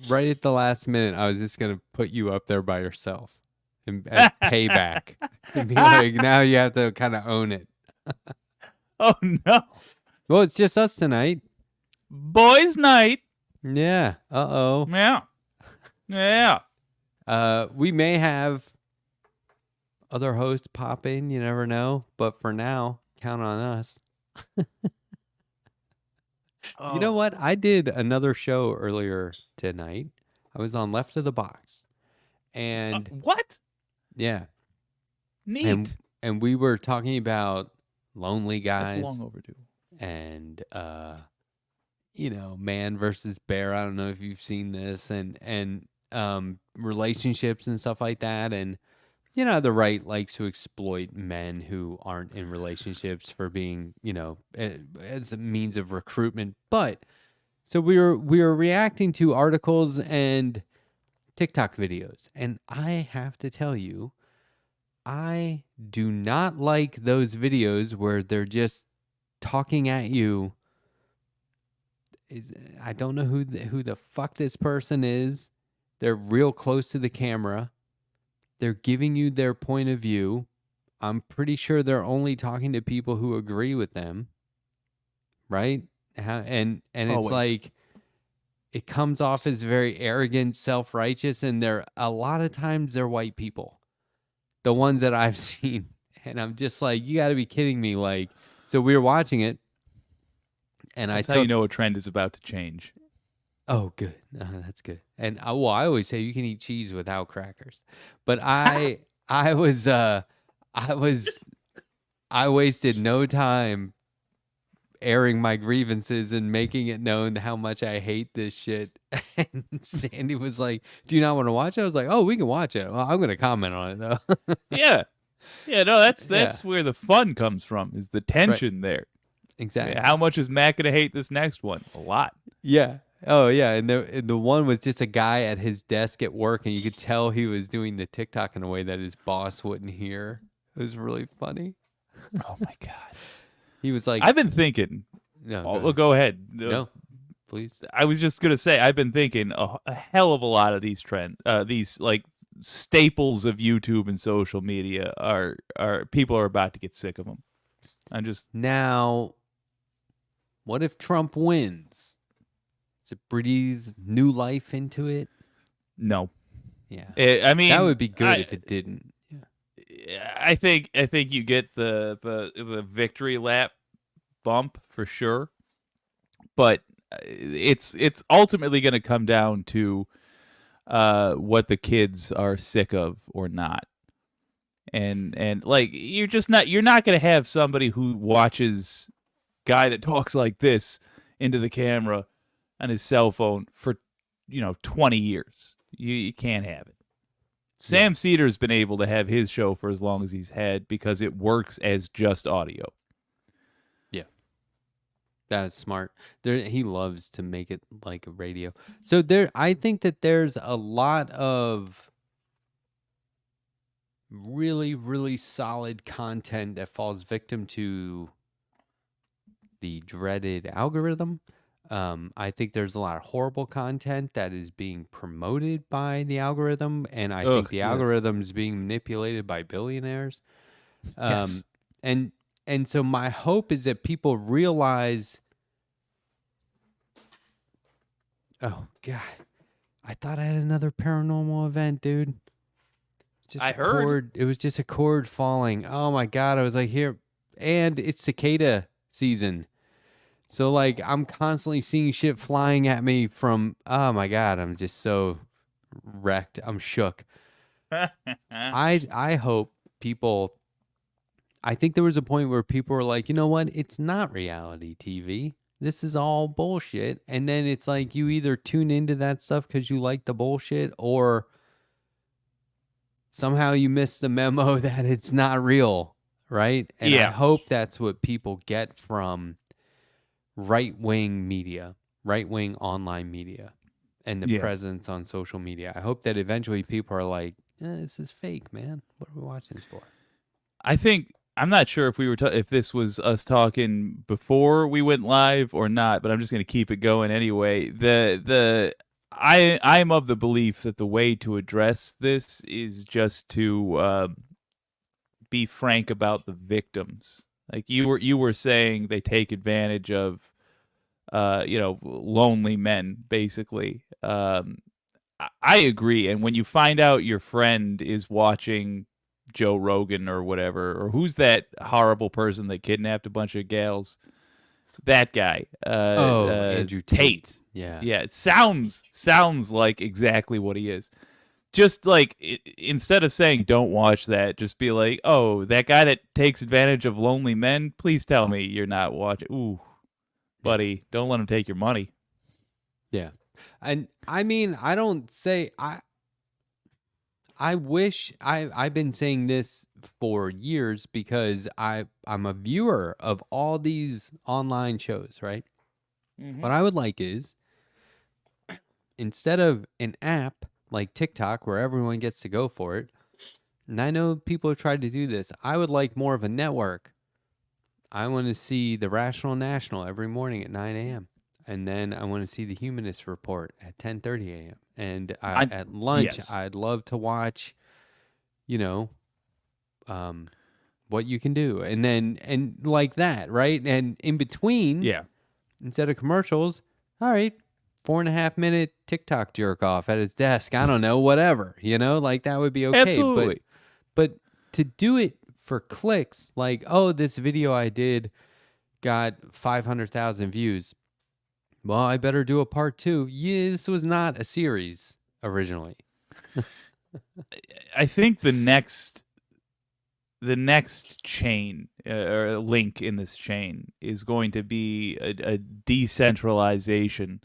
Right at the last minute, I was just gonna put you up there by yourself and as payback, and be like, now you have to kind of own it. Oh no! Well, it's just us tonight. Boys' night. Yeah. Uh-oh. Yeah. Yeah. We may have other hosts pop in. You never know. But for now, count on us. You know what? I did another show earlier tonight. I was on Left of the Box. And what? Yeah. Neat. And we were talking about lonely guys. That's long overdue. And you know, man versus bear. I don't know if you've seen this, and relationships and stuff like that. And you know, the right likes to exploit men who aren't in relationships for being, you know, as a means of recruitment. But so we were reacting to articles and TikTok videos, and I have to tell you, I do not like those videos where they're just talking at you. I don't know who the fuck this person is. They're real close to the camera. They're giving you their point of view. I'm pretty sure they're only talking to people who agree with them. Right? And it's like, it comes off as very arrogant, self-righteous, and a lot of times they're white people. The ones that I've seen. And I'm just like, you got to be kidding me. Like, so we were watching it. And That's how you know a trend is about to change. Oh, good. That's good. And I always say you can eat cheese without crackers, but I wasted no time airing my grievances and making it known how much I hate this shit. And Sandy was like, "Do you not want to watch it?" I was like, "Oh, we can watch it. Well, I'm going to comment on it though." Yeah. No, that's where the fun comes from, is the tension there. Exactly. How much is Matt going to hate this next one? A lot. Yeah. Oh, yeah. And the one was just a guy at his desk at work, and you could tell he was doing the TikTok in a way that his boss wouldn't hear. It was really funny. Oh, my God. He was like... I've been thinking... No, go ahead. No, please. I was just going to say, I've been thinking a hell of a lot of these trends, these like staples of YouTube and social media are people are about to get sick of them. I'm just... Now, what if Trump wins? Does it breathe new life into it? No. Yeah. I mean, that would be good if it didn't. Yeah. I think you get the victory lap bump for sure, but it's ultimately going to come down to what the kids are sick of or not. And like you're not going to have somebody who watches guy that talks like this into the camera on his cell phone for 20 years. You can't have it. Sam Cedar's been able to have his show for as long as he's had because it works as just audio. Yeah. That's smart. He loves to make it like a radio. So I think that there's a lot of really, really solid content that falls victim to the dreaded algorithm. I think there's a lot of horrible content that is being promoted by the algorithm, and I think the algorithm is being manipulated by billionaires. Yes. And so my hope is that people realize, oh God, I thought I had another paranormal event, dude. just I a heard. cord. It was just a cord falling. Oh my god! I was like, here, and it's cicada season, so like I'm constantly seeing shit flying at me from. Oh my god! I'm just so wrecked. I'm shook. I hope people. I think there was a point where people were like, you know what? It's not reality TV. This is all bullshit. And then it's like you either tune into that stuff because you like the bullshit, or somehow you miss the memo that it's not real, right? And I Yeah. hope that's what people get from right-wing media, right-wing online media, and the Yeah. presence on social media. I hope that eventually people are like, this is fake, man. What are we watching this for? I think I'm not sure if we were if this was us talking before we went live or not, but I'm just going to keep it going anyway. I'm of the belief that the way to address this is just to be frank about the victims. Like you were saying, they take advantage of lonely men, basically. I agree. And when you find out your friend is watching Joe Rogan or whatever, or who's that horrible person that kidnapped a bunch of gals? That guy, Andrew Tate. Yeah. Yeah, it sounds like exactly what he is. Just like instead of saying don't watch that, just be like, oh, that guy that takes advantage of lonely men. Please tell me you're not watching. Ooh, buddy, don't let him take your money. Yeah. And I mean, I don't say I wish I've been saying this for years because I'm a viewer of all these online shows, right? What I would like is instead of an app like TikTok where everyone gets to go for it, and I know people have tried to do this, I would like more of a network. I want to see the Rational National every morning at 9 a.m. And then I want to see the Humanist Report at 10:30 a.m. And at lunch, yes. I'd love to watch, you know, what you can do. And then, and like that, right? And in between, Yeah. instead of commercials, all right, 4.5 minute TikTok jerk off at his desk. I don't know, whatever, like that would be okay. Absolutely. But to do it for clicks, like, oh, this video I did got 500,000 views. Well, I better do a part 2. Yeah, this was not a series originally. I think the next chain or link in this chain is going to be a decentralization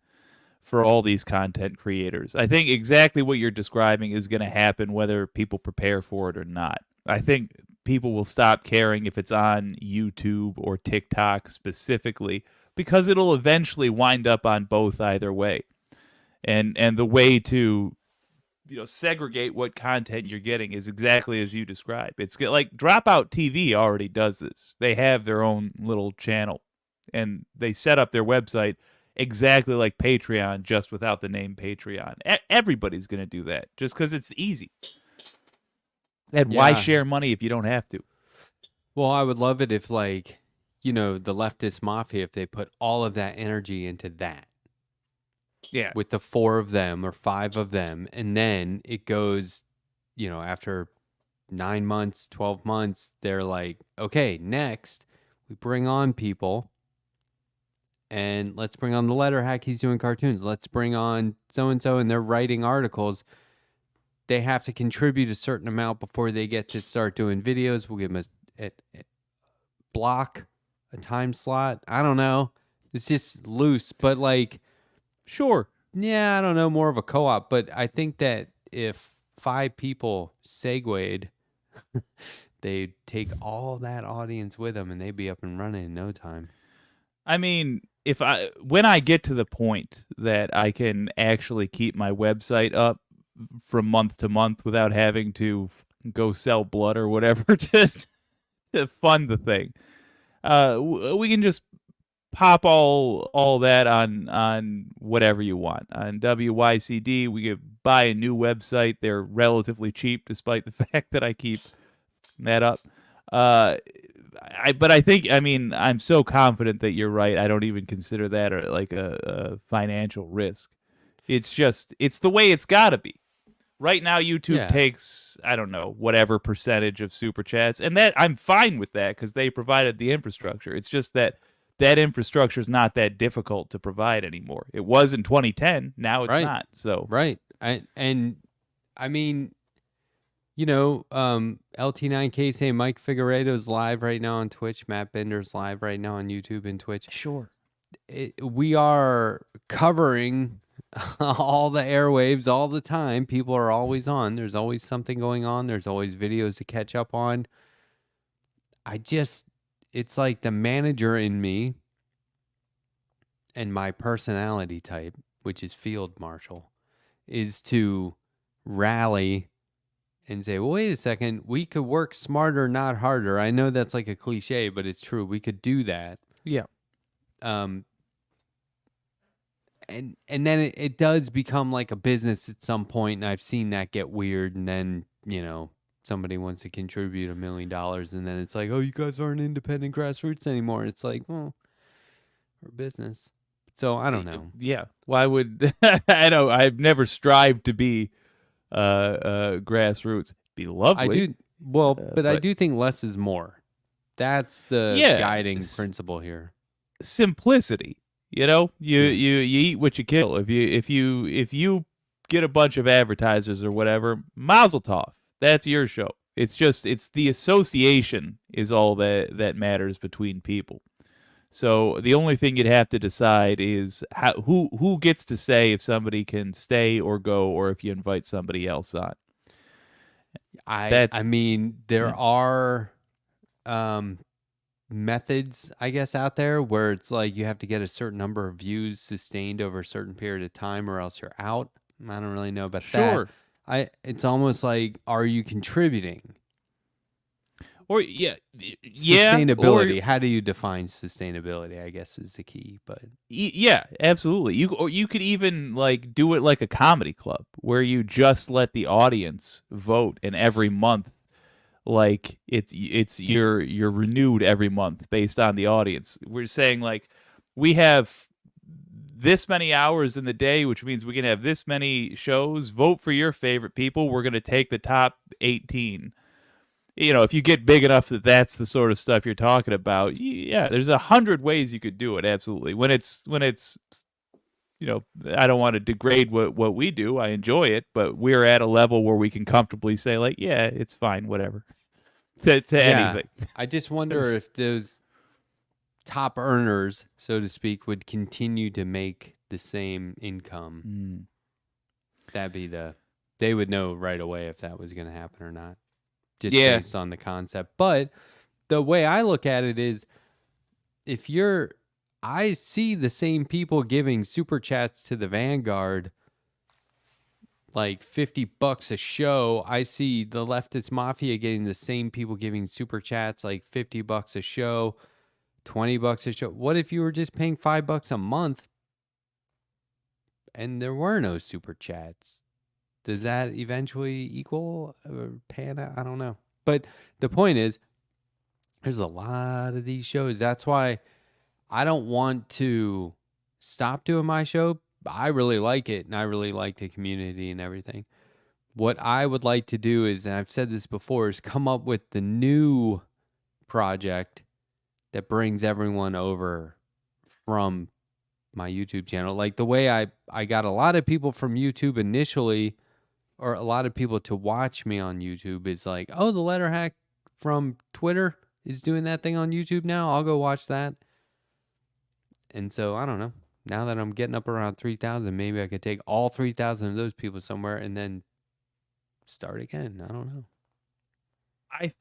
for all these content creators. I think exactly what you're describing is going to happen whether people prepare for it or not. I think people will stop caring if it's on YouTube or TikTok specifically, because it'll eventually wind up on both either way. And the way to segregate what content you're getting is exactly as you describe. It's like Dropout TV already does this. They have their own little channel, and they set up their website exactly like Patreon, just without the name Patreon. Everybody's going to do that just because it's easy. And why share money if you don't have to? Well, I would love it if, like, the leftist mafia, if they put all of that energy into that. Yeah. With the 4 of them or 5 of them, and then it goes, after 9 months, 12 months, they're like, okay, next we bring on people, and let's bring on the letter hack. He's doing cartoons. Let's bring on so-and-so, and they're writing articles. They have to contribute a certain amount before they get to start doing videos. We'll give them a block, a time slot. I don't know. It's just loose, but like, sure. Yeah, I don't know, more of a co-op, but I think that if 5 people segued, they'd take all that audience with them and they'd be up and running in no time. I mean, when I get to the point that I can actually keep my website up from month to month without having to go sell blood or whatever to fund the thing, we can just pop all that on whatever you want. On WYCD, we could buy a new website. They're relatively cheap, despite the fact that I keep that up. But I think, I'm so confident that you're right. I don't even consider that like a financial risk. It's the way it's got to be. Right now, YouTube Yeah. takes, I don't know, whatever percentage of super chats, and that I'm fine with that because they provided the infrastructure. It's just that that infrastructure is not that difficult to provide anymore. It was in 2010, now it's Right. not. So Right. I mean, LT9K saying Mike Figueredo's live right now on Twitch. Matt Bender's live right now on YouTube and Twitch. sure, We are covering all the airwaves all the time. People are always on. There's always something going on. There's always videos to catch up on. It's like the manager in me and my personality type, which is field marshal, is to rally and say, well, wait a second, we could work smarter, not harder. I know that's like a cliche, but it's true. We could do that. yeah, Um, and then it does become like a business at some point, and I've seen that get weird. And then somebody wants to contribute $1 million, and then it's like, oh, you guys aren't independent grassroots anymore. It's like, well, we're business. So I don't know. yeah. Why would I know? I've never strived to be grassroots. Be lovely. I do but I do think less is more. That's the guiding principle here. Simplicity. You eat what you kill. If you get a bunch of advertisers or whatever, mazel tov. That's your show. It's the association is all that matters between people. So the only thing you'd have to decide is who gets to say if somebody can stay or go, or if you invite somebody else on. I mean, there are methods, I guess, out there where it's like you have to get a certain number of views sustained over a certain period of time or else you're out. I don't really know about that. It's almost like, are you contributing? Or sustainability. How do you define sustainability? I guess is the key. But yeah, absolutely. You could even like do it like a comedy club where you just let the audience vote, and every month, like you're renewed every month based on the audience. We're saying like we have this many hours in the day, which means we can have this many shows. Vote for your favorite people. We're going to take the top 18. If you get big enough that's the sort of stuff you're talking about, yeah, there's 100 ways you could do it. Absolutely. When it's, I don't want to degrade what we do. I enjoy it, but we're at a level where we can comfortably say like, yeah, it's fine, whatever. To anything. I just wonder if those top earners, so to speak, would continue to make the same income. They would know right away if that was going to happen or not. Just based on the concept. But the way I look at it is, I see the same people giving super chats to the Vanguard, like $50 a show. I see the Leftist Mafia getting the same people giving super chats, like $50 a show, $20 a show. What if you were just paying $5 a month and there were no super chats? Does that eventually equal pan out? I don't know. But the point is, there's a lot of these shows. That's why I don't want to stop doing my show. I really like it, and I really like the community and everything. What I would like to do is, and I've said this before, is come up with the new project that brings everyone over from my YouTube channel. Like the way I got a lot of people from YouTube initially, or a lot of people to watch me on YouTube, is like, oh, the letter hack from Twitter is doing that thing on YouTube now. I'll go watch that. And so, I don't know. Now that I'm getting up around 3,000, maybe I could take all 3,000 of those people somewhere and then start again. I don't know. I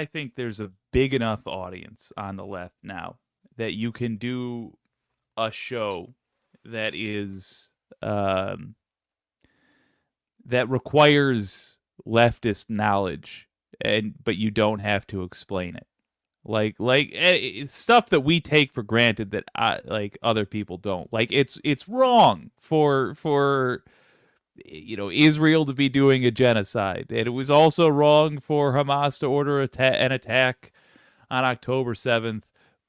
think there's a big enough audience on the left now that you can do a show that is that requires leftist knowledge, but you don't have to explain it. Like stuff that we take for granted that like other people don't. Like it's wrong for Israel to be doing a genocide, and it was also wrong for Hamas to order an attack on October 7th,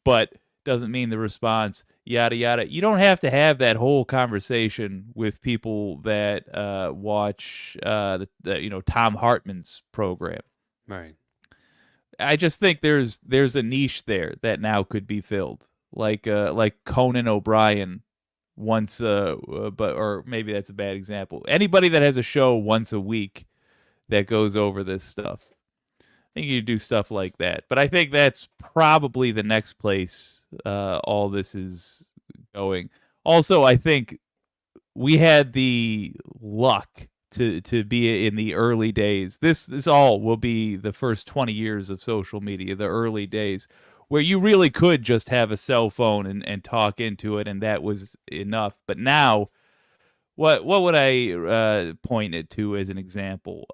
but doesn't mean the response, yada yada. You don't have to have that whole conversation with people that watch the Tom Hartman's program. Right. I just think there's a niche there that now could be filled, like Conan O'Brien once, or maybe that's a bad example. Anybody that has a show once a week that goes over this stuff. I think you do stuff like that. But I think that's probably the next place all this is going. Also, I think we had the luck to be in the early days. This all will be the first 20 years of social media, the early days, where you really could just have a cell phone and talk into it, and that was enough. But now, what would I point it to as an example?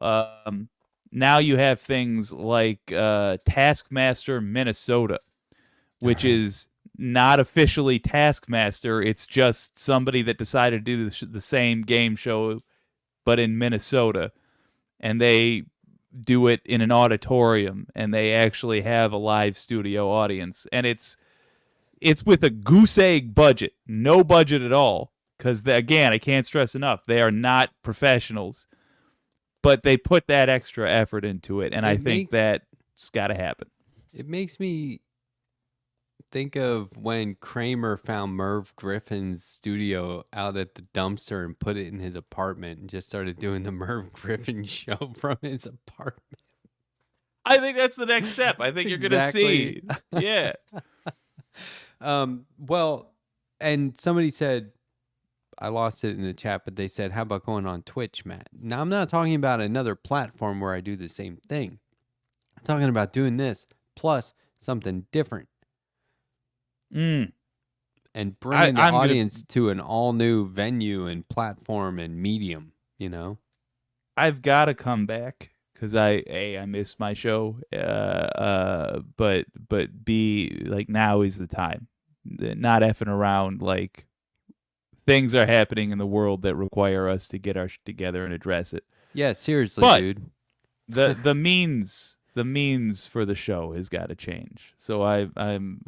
Now you have things like Taskmaster Minnesota, which is not officially Taskmaster. It's just somebody that decided to do the same game show, but in Minnesota. And they do it in an auditorium, and they actually have a live studio audience. And it's with a goose egg budget, no budget at all. Because, again, I can't stress enough, they are not professionals. But they put that extra effort into it, and I think that's got to happen. It makes me think of when Kramer found Merv Griffin's studio out at the dumpster and put it in his apartment and just started doing the Merv Griffin show from his apartment. I think that's the next step. I think you're going to see. Yeah. Well, and somebody said, I lost it in the chat, but they said, how about going on Twitch, Matt? Now, I'm not talking about another platform where I do the same thing. I'm talking about doing this plus something different. And bringing the audience to an all-new venue and platform and medium, you know? I've got to come back because I miss my show, but B, like, now is the time. Not effing around, like, things are happening in the world that require us to get our shit together and address it. Yeah, seriously, dude. The means for the show has got to change. So I'm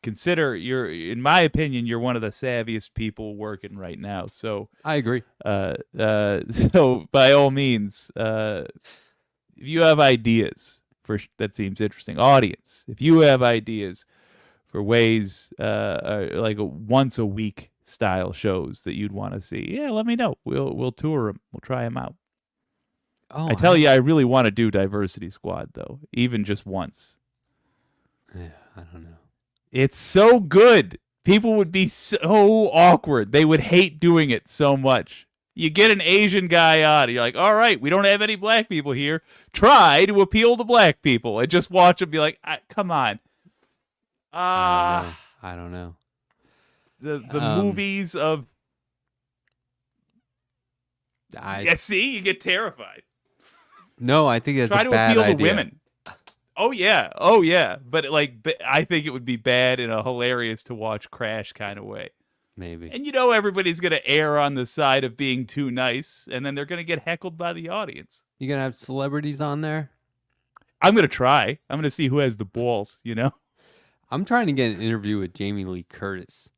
consider in my opinion, you're one of the savviest people working right now. So I agree. So by all means, if you have ideas that seems interesting, audience, if you have ideas for ways like once a week style shows that you'd want to see, yeah, let me know. We'll tour them. We'll try them out. Oh, I tell you, I really want to do Diversity Squad though, even just once. Yeah, I don't know. It's so good. People would be so awkward. They would hate doing it so much. You get an Asian guy on, you're like, all right, we don't have any black people here. Try to appeal to black people and just watch them be like, come on. I don't know. The movies of see, you get terrified. No, I think that's try a to bad appeal idea. to women. Oh yeah, but I think it would be bad in a hilarious to watch crash kind of way. Maybe. And everybody's gonna err on the side of being too nice, and then they're gonna get heckled by the audience. You gonna have celebrities on there? I'm gonna try. I'm gonna see who has the balls. I'm trying to get an interview with Jamie Lee Curtis.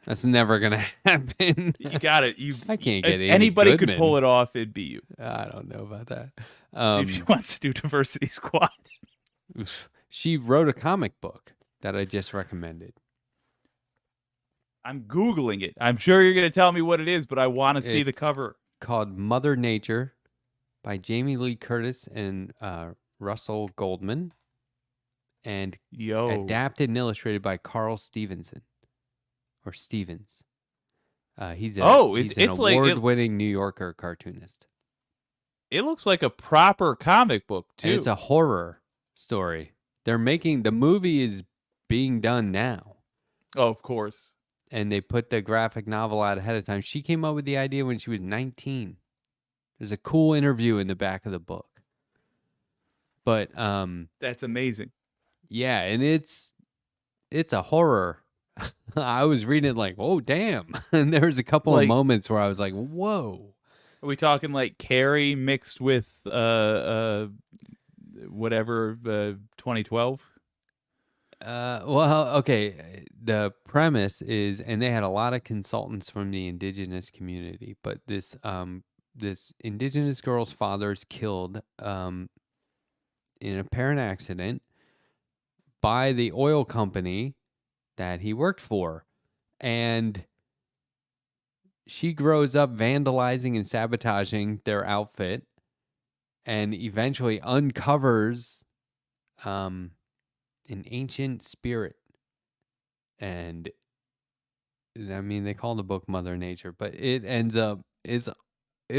That's never gonna happen. You got it. I can't get if anybody could pull it off, it'd be you. I don't know about that. See if she wants to do Diversity Squad. She wrote a comic book that I just recommended. I'm Googling it. I'm sure you're gonna tell me what it is, but I want to see the cover. Called Mother Nature by Jamie Lee Curtis and Russell Goldman. And adapted and illustrated by Carl Stevenson. Or Stevens. He's an award-winning New Yorker cartoonist. It looks like a proper comic book, too. And it's a horror story. The movie is being done now. Oh, of course. And they put the graphic novel out ahead of time. She came up with the idea when she was 19. There's a cool interview in the back of the book. But that's amazing. Yeah, and it's a horror. I was reading it like, oh, damn. And there was a couple of moments where I was like, whoa. Are we talking like Carrie mixed with whatever 2012? Well, okay. The premise is, and they had a lot of consultants from the indigenous community, but this indigenous girl's father is killed in an apparent accident by the oil company that he worked for, and she grows up vandalizing and sabotaging their outfit, and eventually uncovers an ancient spirit. And I mean, they call the book Mother Nature, but it ends up it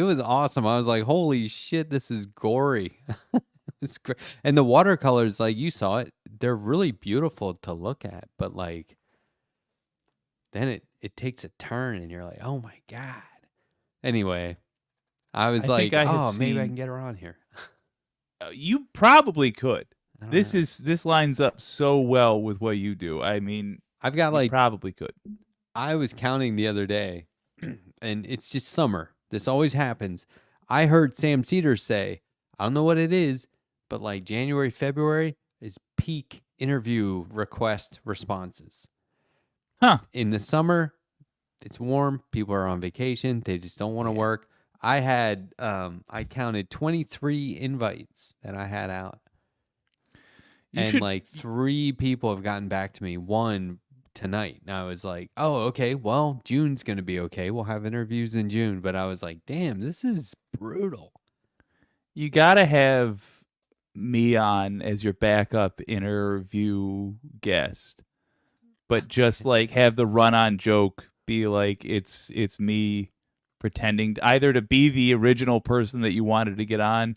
was awesome. I was like, holy shit, this is gory. It's great. And the watercolors, like you saw it, they're really beautiful to look at, but like then it takes a turn and you're like, oh my God. Anyway, I was I think like, I have oh, maybe I can seen. get her on here. You probably could. I don't This know. is this lines up so well with what you do. I mean, I've got you like, probably could. I was counting the other day, and it's just summer. This always happens. I heard Sam Cedars say, I don't know what it is, but like January, February is peak interview request responses. Huh. In the summer, it's warm. People are on vacation. They just don't want to Yeah. work. I counted 23 invites that I had out. You And should like 3 people have gotten back to me. One tonight. And I was like, oh, okay. Well, June's going to be okay. We'll have interviews in June. But I was like, damn, this is brutal. you gotta have me on as your backup interview guest, but just like have the run on joke be like it's me pretending either to be the original person that you wanted to get on,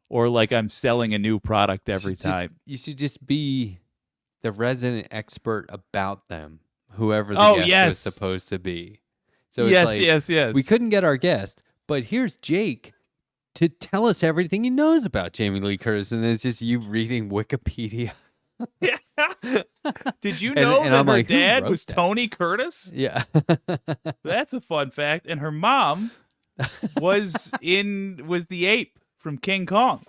or like I'm selling a new product every time. You should just be the resident expert about them, whoever the Oh guest was yes, supposed to be. So it's yes, like, yes, we yes. couldn't get our guest, but here's Jake to tell us everything he knows about Jamie Lee Curtis. And it's just you reading Wikipedia. Did you and, know and that I'm her like, who dad wrote was that? Tony Curtis? Yeah. That's a fun fact. And her mom was the ape from King Kong.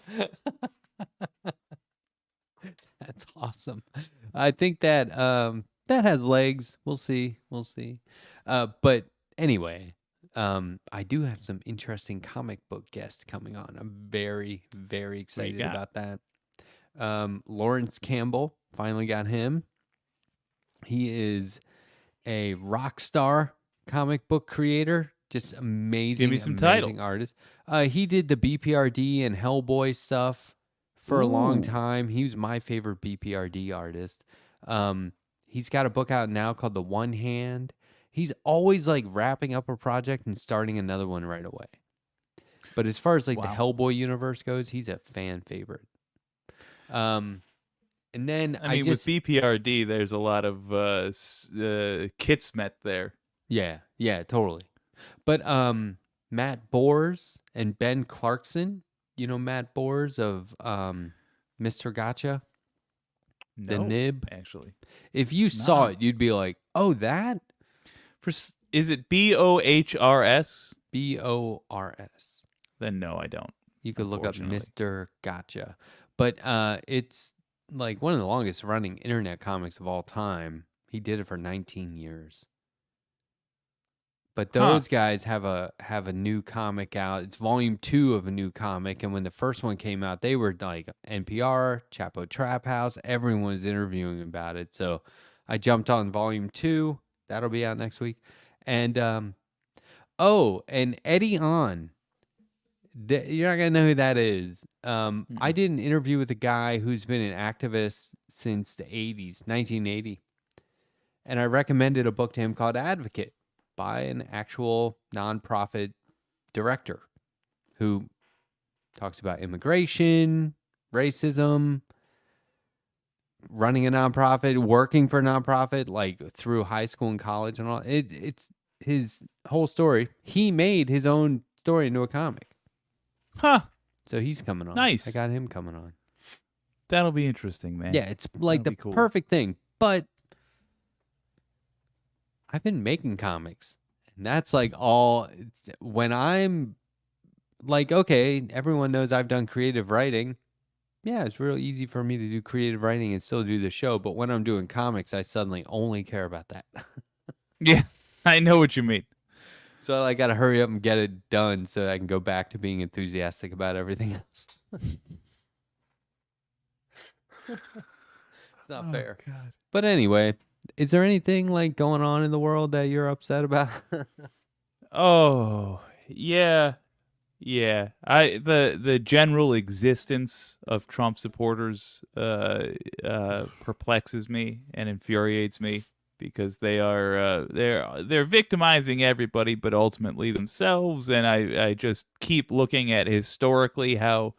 That's awesome. I think that that has legs. We'll see. We'll see. But anyway, I do have some interesting comic book guests coming on. I'm very, very What do you excited got? about that. Lawrence Campbell, finally got him. He is a rock star comic book creator, just Give me amazing, some amazing titles. artist. He did the BPRD and Hellboy stuff for a long Ooh. time. He was my favorite BPRD artist. He's got a book out now called The One Hand. He's always like wrapping up a project and starting another one right away. But as far as like the Wow. Hellboy universe goes, he's a fan favorite. And then I mean, with BPRD, there's a lot of Kitsmet there. yeah, totally. But Matt Bors and Ben Clarkson, you know Matt Bors of Mr. Gotcha, the No, nib. actually. If you saw Nah. it, you'd be like, "Oh, that Is it BOHRS? BORS." Then no, I don't. You could look up Unfortunately. Mr. Gotcha. But it's like one of the longest running internet comics of all time. He did it for 19 years. But Huh. those guys have a new comic out. It's volume 2 of a new comic, and when the first one came out, they were like NPR, Chapo Trap House. Everyone was interviewing about it. So I jumped on volume 2. That'll be out next week. And and Eddie On. You're not gonna know who that is. I Mm-mm. did an interview with a guy who's been an activist since the 80s, 1980, and I recommended a book to him called Advocate by an actual nonprofit director who talks about immigration, racism, running a nonprofit, working for a nonprofit, like through high school and college and all. It's his whole story. He made his own story into a comic. Huh. So he's coming on. I Nice. got him coming on. That'll be interesting, man. Yeah, it's like That'll the be cool. perfect thing. But I've been making comics. And that's like when I'm like, okay, everyone knows I've done creative writing. yeah, it's real easy for me to do creative writing and still do the show. But when I'm doing comics, I suddenly only care about that. Yeah, I know what you mean. So I got to hurry up and get it done so I can go back to being enthusiastic about everything else. It's not Oh fair. God. But anyway, is there anything like going on in the world that you're upset about? Oh yeah, yeah. The general existence of Trump supporters perplexes me and infuriates me because they're victimizing everybody, but ultimately themselves. And I just keep looking at historically how,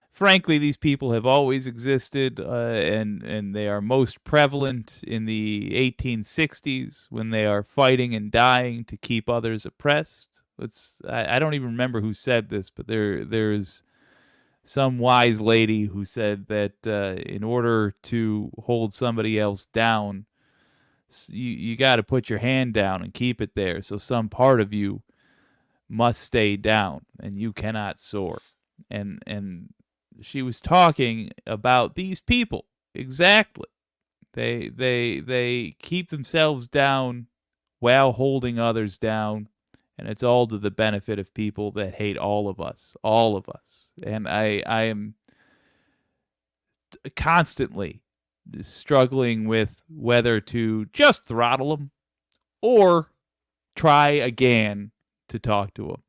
frankly, these people have always existed, and they are most prevalent in the 1860s when they are fighting and dying to keep others oppressed. I don't even remember who said this, but there's some wise lady who said that in order to hold somebody else down, you got to put your hand down and keep it there. So some part of you must stay down, and you cannot soar. And she was talking about these people exactly. They keep themselves down while holding others down, and it's all to the benefit of people that hate all of us, all of us. And I am constantly struggling with whether to just throttle them or try again to talk to them.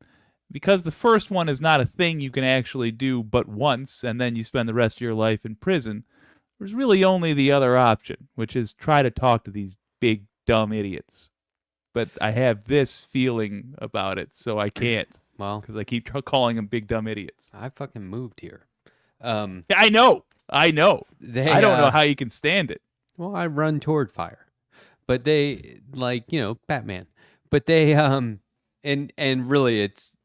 Because the first one is not a thing you can actually do but once, and then you spend the rest of your life in prison. There's really only the other option, which is try to talk to these big, dumb idiots. But I have this feeling about it, so I can't. Well, Because I keep calling them big, dumb idiots. I fucking moved here. Yeah, I know. I know. They I don't know how you can stand it. well, I run toward fire. But they like, Batman. But they and really it's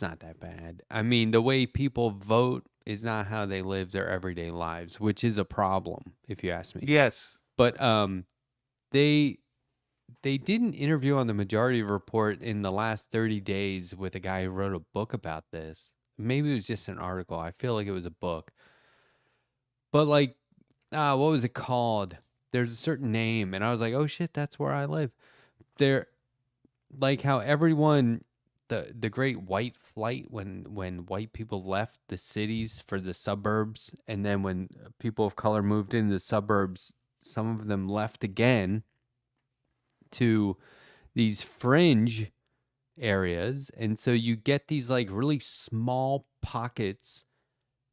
not that bad. I mean, the way people vote is not how they live their everyday lives, which is a problem if you ask me. Yes. But they did an interview on the Majority Report in the last 30 days with a guy who wrote a book about this. Maybe it was just an article. I feel like it was a book. But like, what was it called? There's a certain name, and I was like, oh shit, that's where I live. There, like how everyone, the Great White Flight, when white people left the cities for the suburbs, and then when people of color moved into the suburbs, some of them left again to these fringe areas, and so you get these like really small pockets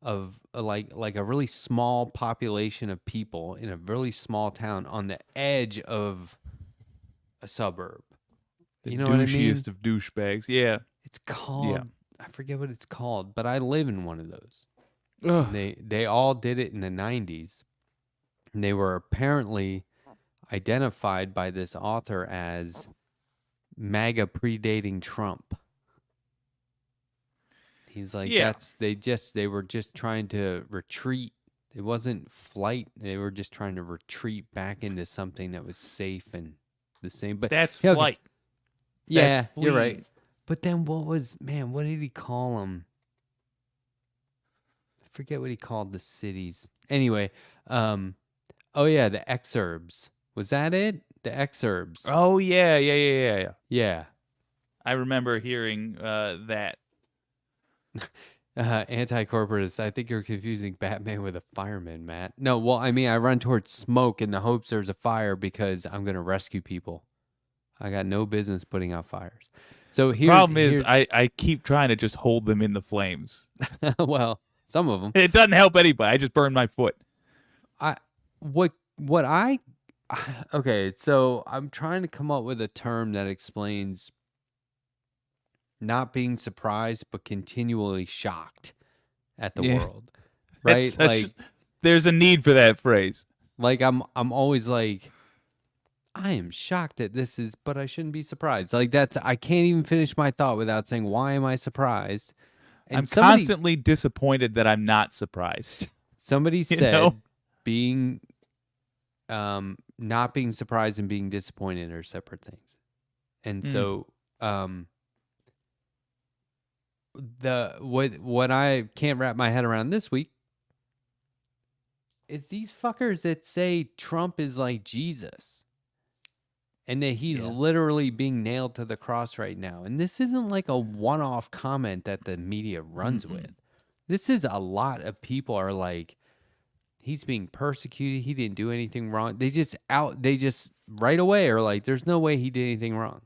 of like a really small population of people in a really small town on the edge of a suburb. The You know what I mean? douchiest of douchebags. Yeah. It's Yeah. called I forget what it's called, but I live in one of those. Ugh. And they all did it in the 90s. And they were apparently identified by this author as MAGA predating Trump. He's like, Yeah. they were just trying to retreat. It wasn't flight. They were just trying to retreat back into something that was safe and the same. But That's yeah, okay. flight. Yeah, That's you're right. fleeing. But then what did he call them? I forget what he called the cities. Anyway, oh yeah, the exurbs. Was that it? The exurbs. Oh yeah. Yeah. I remember hearing that. Anti-corporatist. I think you're confusing Batman with a fireman, Matt. No, well, I mean, I run towards smoke in the hopes there's a fire because I'm going to rescue people. I got no business putting out fires. So Problem is, here's I keep trying to just hold them in the flames. well, some of them. It doesn't help anybody. I just burn my foot. I what I okay, so I'm trying to come up with a term that explains not being surprised but continually shocked at the Yeah. world. Right? There's a need for that phrase. Like I'm always like I am shocked that this is but I shouldn't be surprised. Like that's I can't even finish my thought without saying why am I surprised? And I'm constantly disappointed that I'm not surprised. somebody You said know? being not being surprised and being disappointed are separate things. And so what I can't wrap my head around this week It's these fuckers that say Trump is like Jesus and that he's Yeah. literally being nailed to the cross right now. And this isn't like a one-off comment that the media runs Mm-mm. with. This is a lot of people are like, he's being persecuted. He didn't do anything wrong. They just right away are like, there's no way he did anything wrong.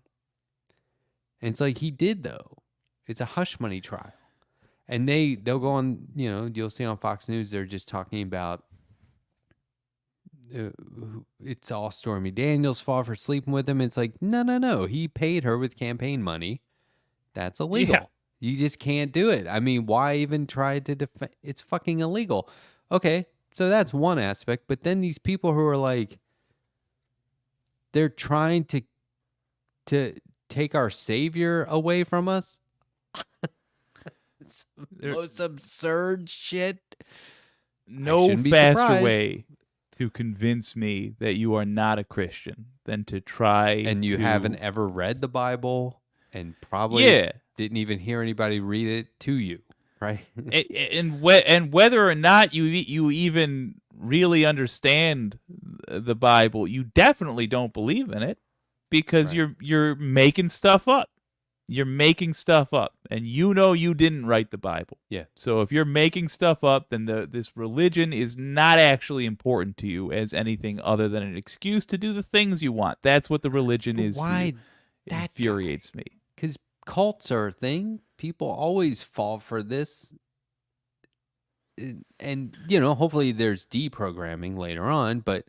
And it's like, he did though. It's a hush money trial. And they'll go on, you'll see on Fox News, they're just talking about it's all Stormy Daniels' fault for sleeping with him. It's like, no. He paid her with campaign money. That's Yeah. illegal. You just can't do it. I mean, why even try to defend? It's fucking illegal. Okay, so that's one aspect. But then these people who are like, they're trying to take our savior away from us. It's the most absurd shit. No faster way to convince me that you are not a Christian than to try and you haven't ever read the Bible and probably didn't even hear anybody read it to you, right? and whether or not you even really understand the Bible, you definitely don't believe in it because Right. you're making stuff up. You're making stuff up, and you didn't write the Bible. Yeah. So if you're making stuff up, then this religion is not actually important to you as anything other than an excuse to do the things you want. That's what the religion But is to why you. It that infuriates me. Because cults are a thing. People always fall for this. And, hopefully there's deprogramming later on, but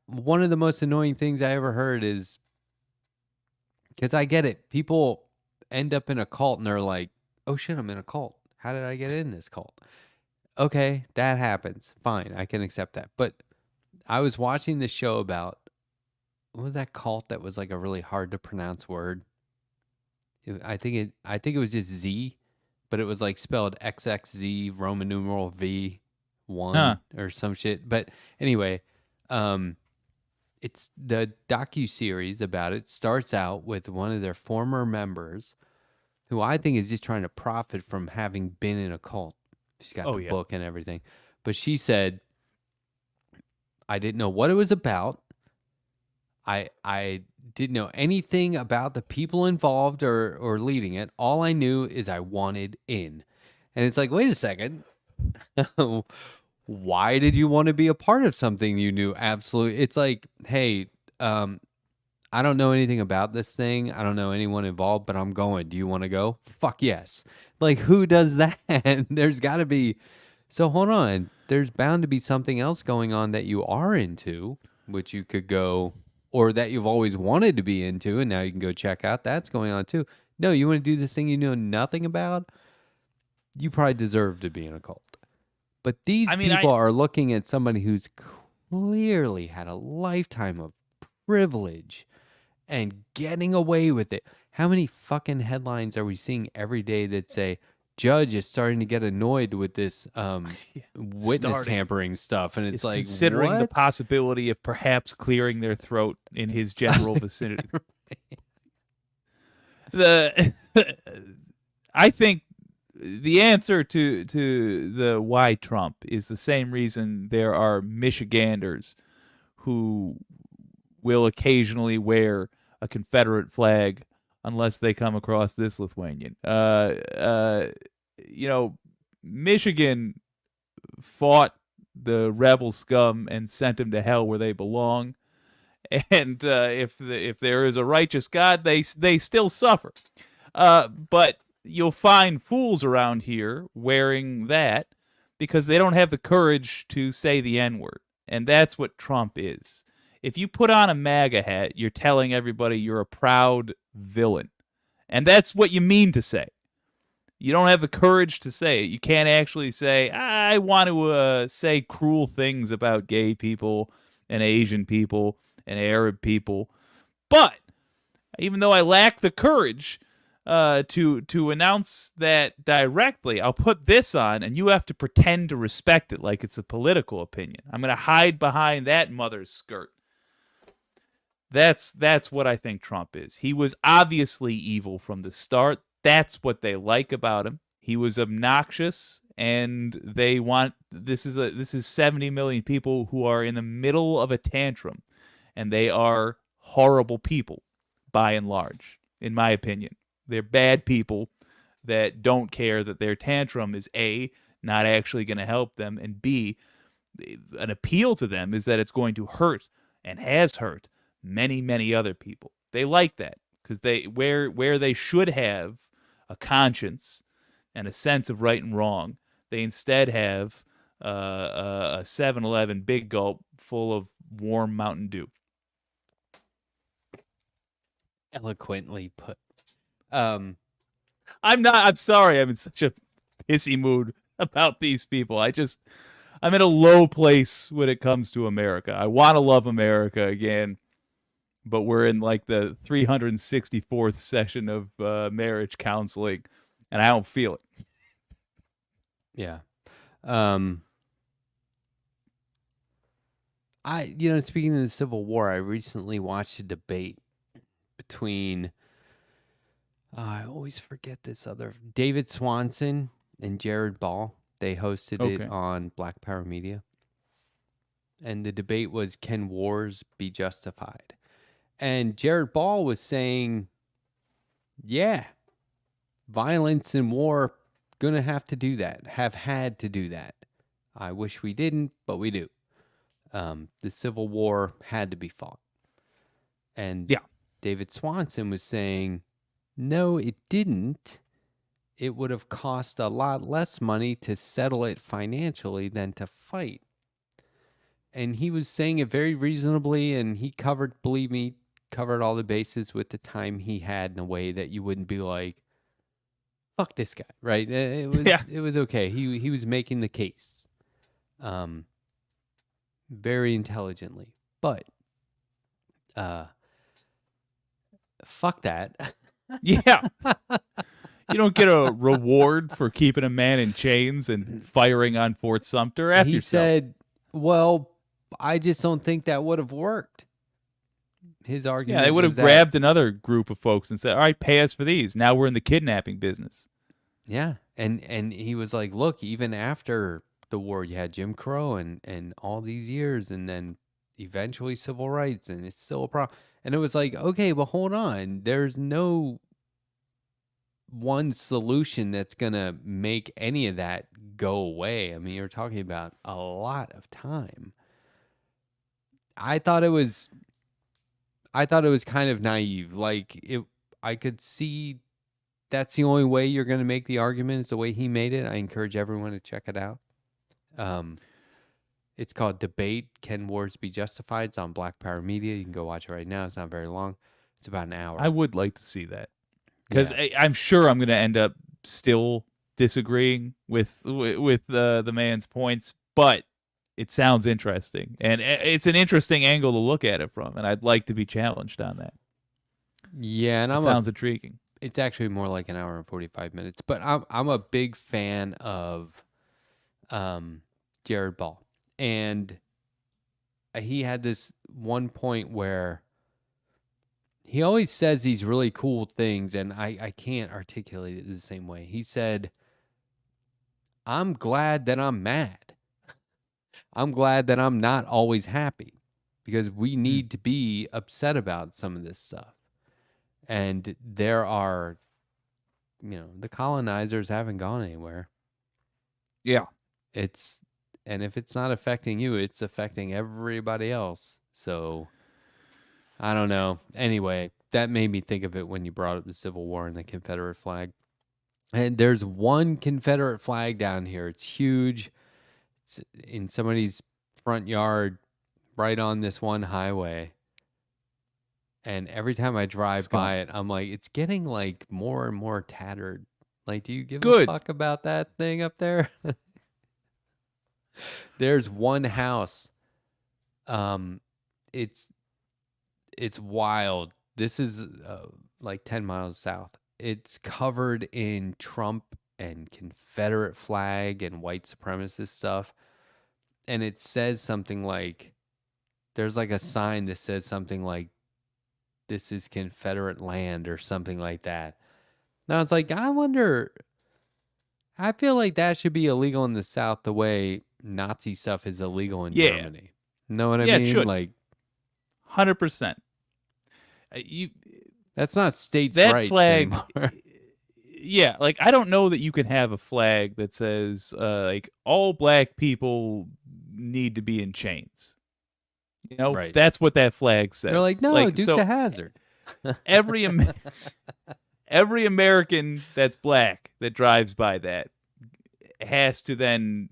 one of the most annoying things I ever heard is, because I get it. People end up in a cult and they're like, oh shit, I'm in a cult. How did I get in this cult? Okay, that happens. Fine, I can accept that. But I was watching this show about, what was that cult that was like a really hard to pronounce word? I think it was just Z, but it was like spelled XXZ Roman numeral V1 or some shit. But anyway, it's the docu-series about it starts out with one of their former members who I think is just trying to profit from having been in a cult. She's got the book and everything. But she said, I didn't know what it was about. I didn't know anything about the people involved or leading it. All I knew is I wanted in. And it's like, wait a second. Why did you want to be a part of something you knew absolutely? It's like, hey, I don't know anything about this thing. I don't know anyone involved, but I'm going. Do you want to go? Fuck yes. Like, who does that? There's got to be. So hold on. There's bound to be something else going on that you are into, which you could go, or that you've always wanted to be into, and now you can go check out. That's going on too. No, you want to do this thing you know nothing about? You probably deserve to be in a cult. But these people are looking at somebody who's clearly had a lifetime of privilege and getting away with it. How many fucking headlines are we seeing every day that say judge is starting to get annoyed with this witness tampering stuff? And it's like, considering the what? possibility of perhaps clearing their throat in his general vicinity. I think the answer to the why Trump is the same reason there are Michiganders who will occasionally wear a Confederate flag unless they come across this Lithuanian. Michigan fought the rebel scum and sent them to hell where they belong. And if there is a righteous God, they still suffer. But you'll find fools around here wearing that because they don't have the courage to say the N-word. And that's what Trump is. If you put on a MAGA hat, you're telling everybody you're a proud villain. And that's what you mean to say. You don't have the courage to say it. You can't actually say, I want to say cruel things about gay people and Asian people and Arab people. But even though I lack the courage to announce that directly, I'll put this on, and you have to pretend to respect it like it's a political opinion. I'm going to hide behind that mother's skirt. That's what I think Trump is. He was obviously evil from the start. That's what they like about him. He was obnoxious, and this is 70 million people who are in the middle of a tantrum, and they are horrible people by and large, in my opinion. They're bad people that don't care that their tantrum is A, not actually going to help them, and B, an appeal to them is that it's going to hurt and has hurt many, many other people. They like that because where they should have a conscience and a sense of right and wrong, they instead have a 7-Eleven big gulp full of warm Mountain Dew. Eloquently put. I'm sorry. I'm in such a pissy mood about these people. I'm in a low place when it comes to America. I want to love America again, but we're in like the 364th session of marriage counseling, and I don't feel it. Yeah. Speaking of the Civil War, I recently watched a debate between I always forget this other David Swanson and Jared Ball. They hosted it Okay. on Black Power Media. And the debate was, can wars be justified? And Jared Ball was saying, yeah, violence and war gonna have to do that, have had to do that. I wish we didn't, but we do. The Civil War had to be fought. And Yeah. David Swanson was saying, no, it didn't. It would have cost a lot less money to settle it financially than to fight. And he was saying it very reasonably, and he believe me, covered all the bases with the time he had in a way that you wouldn't be like, fuck this guy, right? It was okay. He was making the case. Very intelligently. But fuck that. Yeah. You don't get a reward for keeping a man in chains and firing on Fort Sumter. After He yourself. said, well, I just don't think that would have worked. His argument Yeah, they would have was that, grabbed another group of folks and said, all right, pay us for these. Now we're in the kidnapping business. yeah. And he was like, look, even after the war, you had Jim Crow and all these years, and then eventually civil rights, and it's still a problem. And it was like, okay, well, hold on. There's no one solution that's going to make any of that go away. I mean, you're talking about a lot of time. I thought it was kind of naive. I could see that's the only way you're going to make the argument is the way he made it. I encourage everyone to check it out. It's called Debate, Can Wars Be Justified? It's on Black Power Media. You can go watch it right now. It's not very long. It's about an hour. I would like to see that. Because I'm sure I'm going to end up still disagreeing with the man's points, but it sounds interesting. And it's an interesting angle to look at it from, and I'd like to be challenged on that. Yeah, and it sounds intriguing. It's actually more like an hour and 45 minutes, but I'm a big fan of Jared Ball. And he had this one point where he always says these really cool things, and I can't articulate it the same way. He said, I'm glad that I'm mad. I'm glad that I'm not always happy, because we need to be upset about some of this stuff. And there are, the colonizers haven't gone anywhere. Yeah. And if it's not affecting you, it's affecting everybody else. So I don't know. Anyway, that made me think of it when you brought up the Civil War and the Confederate flag. And there's one Confederate flag down here. It's huge. It's in somebody's front yard right on this one highway. And every time I drive by it, I'm like, it's getting like more and more tattered. Like, do you give a fuck about that thing up there? There's one house. It's wild. This is like 10 miles south. It's covered in Trump and Confederate flag and white supremacist stuff. And it says something like, there's like a sign that says something like, this is Confederate land or something like that. Now it's like, I wonder I feel like that should be illegal in the South the way Nazi stuff is illegal in Yeah. Germany. Know what I Yeah, it mean? should. Like 100%. You that's not states' that rights flag. anymore. Yeah, like I don't know that you can have a flag that says like all black people need to be in chains. You know, Right. that's what that flag says. They're like, no, like, Duke's so a hazard. every every American that's black that drives by that has to then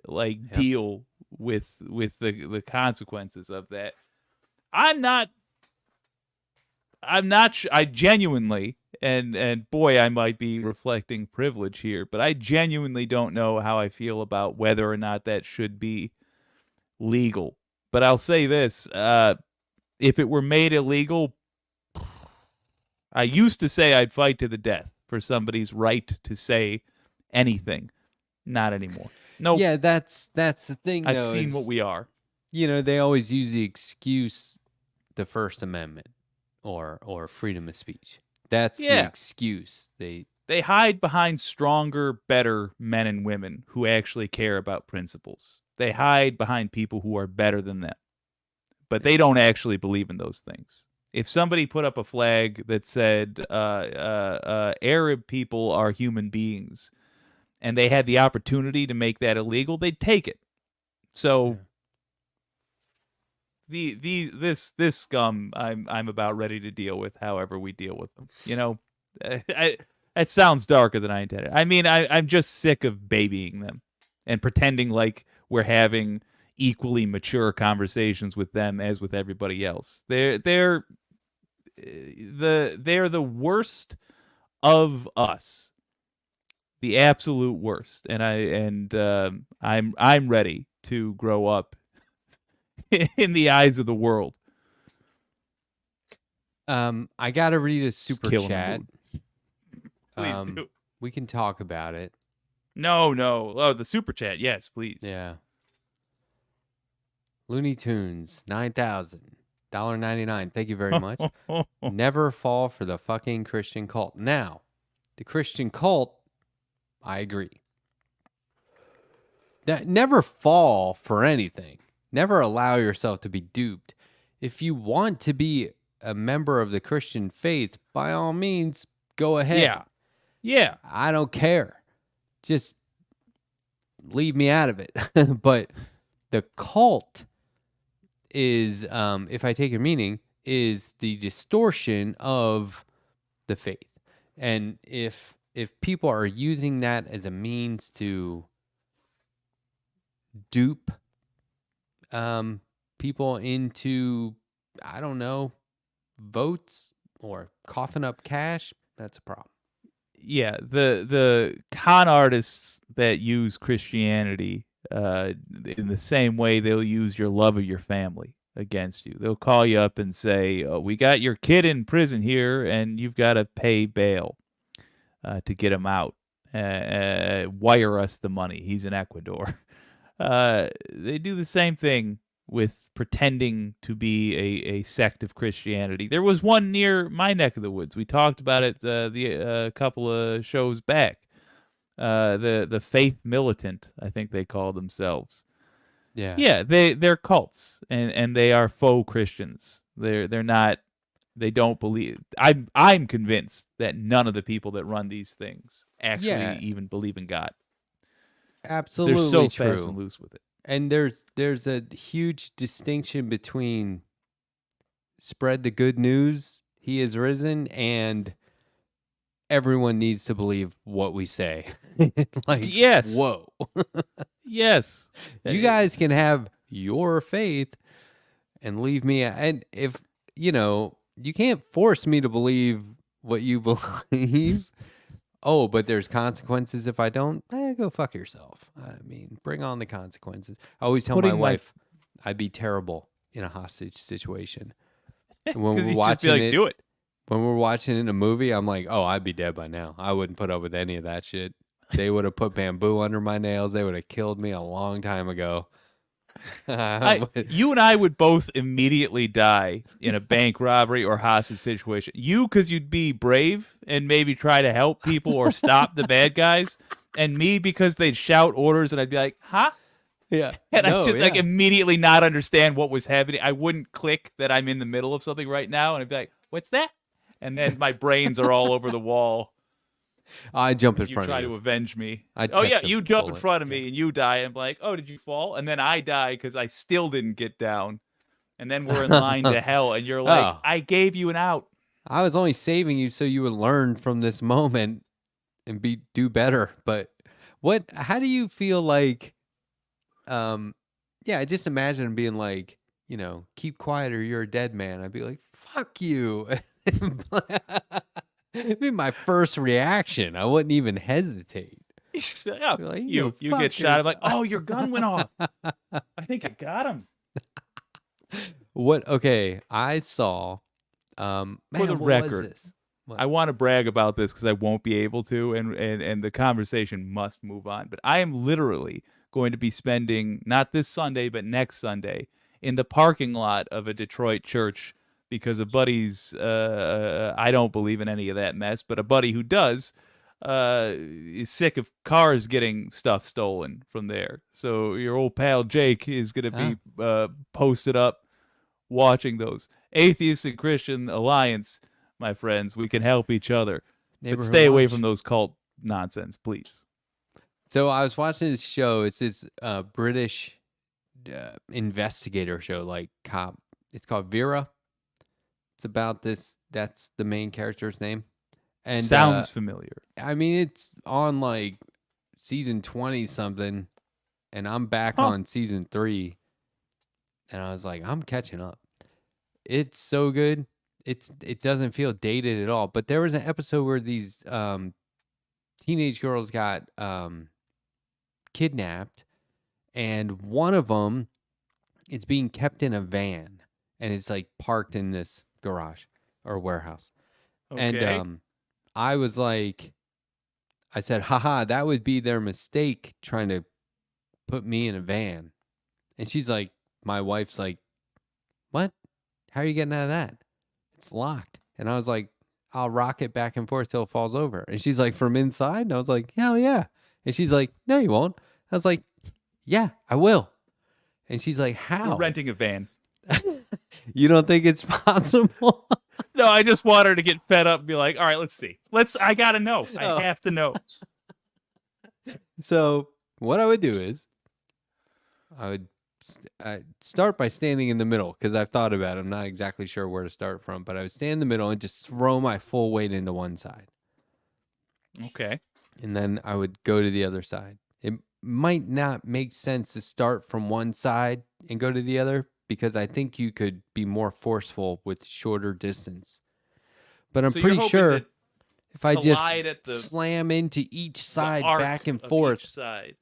like deal with the consequences of that. I'm not I genuinely, and boy, I might be reflecting privilege here, but I genuinely don't know how I feel about whether or not that should be legal. But I'll say this, if it were made illegal, I used to say I'd fight to the death for somebody's right to say anything. Not anymore. Nope. Yeah, that's the thing, I've though, seen is, what we are. you know, they always use the excuse, the First Amendment or freedom of speech. That's the Yeah. excuse. They hide behind stronger, better men and women who actually care about principles. They hide behind people who are better than them. But they don't actually believe in those things. If somebody put up a flag that said Arab people are human beings and they had the opportunity to make that illegal, they'd take it. So this scum I'm about ready to deal with however we deal with them. You know, that sounds darker than I intended. I mean, I'm just sick of babying them and pretending like we're having equally mature conversations with them as with everybody else. They're the worst of us, the absolute worst. And I'm ready to grow up in the eyes of the world. I gotta read a super chat. Please do. We can talk about it. No. Oh, the super chat. Yes, please. Yeah. Looney Tunes, 9,000. $1.99. Thank you very much. Never fall for the fucking Christian cult. Now, the Christian cult, I agree. Never fall for anything. Never allow yourself to be duped. If you want to be a member of the Christian faith, by all means, go ahead. Yeah. I don't care. Just leave me out of it. But the cult is, if I take your meaning, is the distortion of the faith. And if people are using that as a means to dupe people into, I don't know, votes or coughing up cash, that's a problem. Yeah, the con artists that use Christianity in the same way they'll use your love of your family against you. They'll call you up and say, we got your kid in prison here and you've got to pay bail to get him out. Wire us the money. He's in Ecuador. They do the same thing with pretending to be a sect of Christianity. There was one near my neck of the woods. We talked about it a couple of shows back. The Faith Militant, I think they call themselves. Yeah, they're cults and they are faux Christians. They're not. They don't believe. I'm convinced that none of the people that run these things actually even believe in God. Absolutely, they're so true. fast and loose with it. And there's a huge distinction between spread the good news, he is risen, and everyone needs to believe what we say. Like, yes. Whoa. Yes. You guys can have your faith and leave me. And if, you can't force me to believe what you believe. Oh, but there's consequences if I don't. Go fuck yourself. I mean, bring on the consequences. I always tell my wife I'd be terrible in a hostage situation. When we're watching just be like, do it. When we're watching it in a movie, I'm like, oh, I'd be dead by now. I wouldn't put up with any of that shit. They would have put bamboo under my nails. They would have killed me a long time ago. You and I would both immediately die in a bank robbery or hostage situation. You, because you'd be brave and maybe try to help people or stop the bad guys, and me because they'd shout orders and I'd be like, "Huh?" Yeah. And I No, just like yeah. immediately not understand what was happening. I wouldn't click that I'm in the middle of something right now, and I'd be like, "What's that?" And then my brains are all over the wall. I jump in You front of try you. to avenge me. I'd Oh yeah, catch a you jump in bullet. front of Yeah. me and you die. And I'm like, oh, did you fall? And then I die because I still didn't get down. And then we're in line to hell, and you're like, Oh, I gave you an out. I was only saving you so you would learn from this moment and do better. But how do you feel like yeah, just imagine being like, keep quiet or you're a dead man. I'd be like, fuck you. It'd be my first reaction. I wouldn't even hesitate. You just be like, oh, Be like, you get shot. I'm like, oh, your gun went off. I think I got him. Okay, I saw man, For the what was record, this? What? I want to brag about this because I won't be able to, and the conversation must move on. But I am literally going to be spending, not this Sunday, but next Sunday, in the parking lot of a Detroit church because a buddy's, I don't believe in any of that mess, but a buddy who does, is sick of cars getting stuff stolen from there. So your old pal Jake is going to be posted up watching those. Atheist and Christian Alliance, my friends, we can help each other. But stay away from those cult nonsense, please. So I was watching this show. It's this British investigator show, like cop. It's called Vera. It's about this. That's the main character's name. And sounds familiar. I mean, it's on like season 20 something, and I'm back on season 3. And I was like, I'm catching up. It's so good. It doesn't feel dated at all. But there was an episode where these teenage girls got kidnapped, and one of them is being kept in a van, and it's like parked in this garage or warehouse. Okay. And I was like, I said, haha, that would be their mistake trying to put me in a van. And she's like, my wife's like, what? How are you getting out of that? It's locked. And I was like, I'll rock it back and forth till it falls over. And she's like, from inside? And I was like, hell yeah. And she's like, no, you won't. I was like, yeah, I will. And she's like, how? We're renting a van. You don't think it's possible? No, I just want her to get fed up and be like, all right, let's see. I got to know. I have to know. So what I would do is I would start by standing in the middle, because I've thought about it. I'm not exactly sure where to start from, but I would stand in the middle and just throw my full weight into one side. Okay. And then I would go to the other side. It might not make sense to start from one side and go to the other, because I think you could be more forceful with shorter distance. But I'm pretty sure if I just slam into each side back and forth. Each side.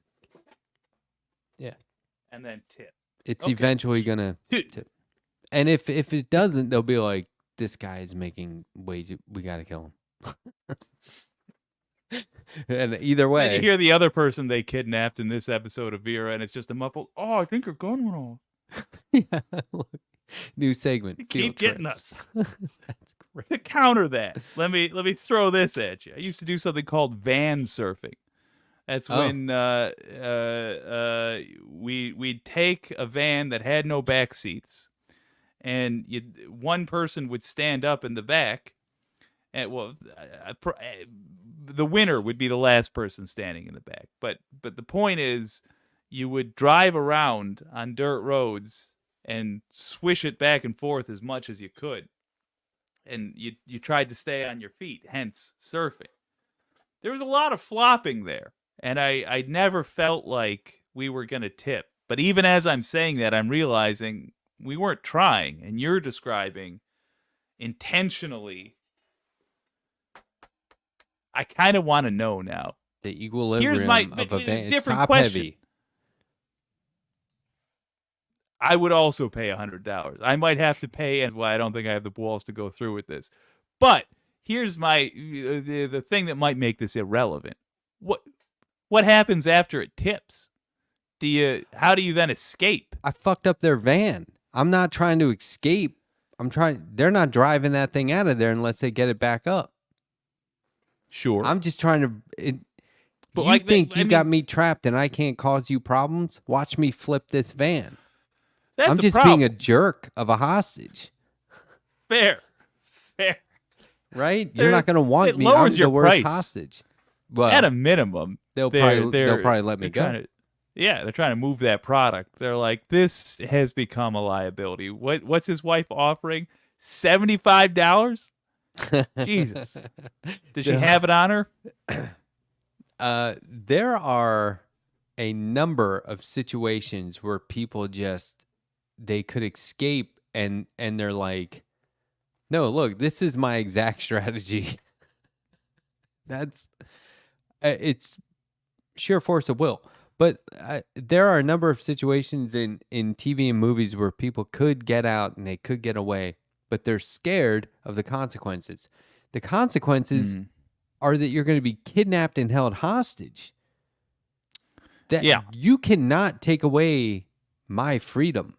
Yeah. And then tip. It's eventually going to tip. And if it doesn't, they'll be like, this guy is making ways. We got to kill him. And either way. And you hear the other person they kidnapped in this episode of Vera, and it's just a muffled, oh, I think your gun went off. Yeah, look, new segment. You keep getting us. That's great. To counter that, let me throw this at you. I used to do something called van surfing. That's when we'd take a van that had no back seats, and one person would stand up in the back, and the winner would be the last person standing in the back. But the point is, you would drive around on dirt roads and swish it back and forth as much as you could. And you tried to stay on your feet, hence surfing. There was a lot of flopping there, and I never felt like we were going to tip. But even as I'm saying that, I'm realizing we weren't trying, and you're describing intentionally. I kind of want to know now. The equilibrium Here's my of a van. It's different top question. heavy. I would also pay $100. I might have to pay, and I don't think I have the balls to go through with this. But here's the thing that might make this irrelevant. What happens after it tips? how do you then escape? I fucked up their van. I'm not trying to escape. They're not driving that thing out of there unless they get it back up. Sure. I'm just trying to. But you like think I you mean, got me trapped and I can't cause you problems? Watch me flip this van. that's I'm a just problem. being a jerk of a hostage. Fair. Right? You're not going to want it me. I'm lowers your the worst price. hostage. Well, At a minimum, they'll probably let me they're go. trying to, yeah, they're trying to move that product. They're like, this has become a liability. What's his wife offering? $75? Jesus. Does she have it on her? There are a number of situations where people they could escape and they're like, no, look, this is my exact strategy. It's sheer force of will. But there are a number of situations in TV and movies where people could get out and they could get away, but they're scared of the consequences. The consequences are that you're going to be kidnapped and held hostage. You cannot take away my freedom.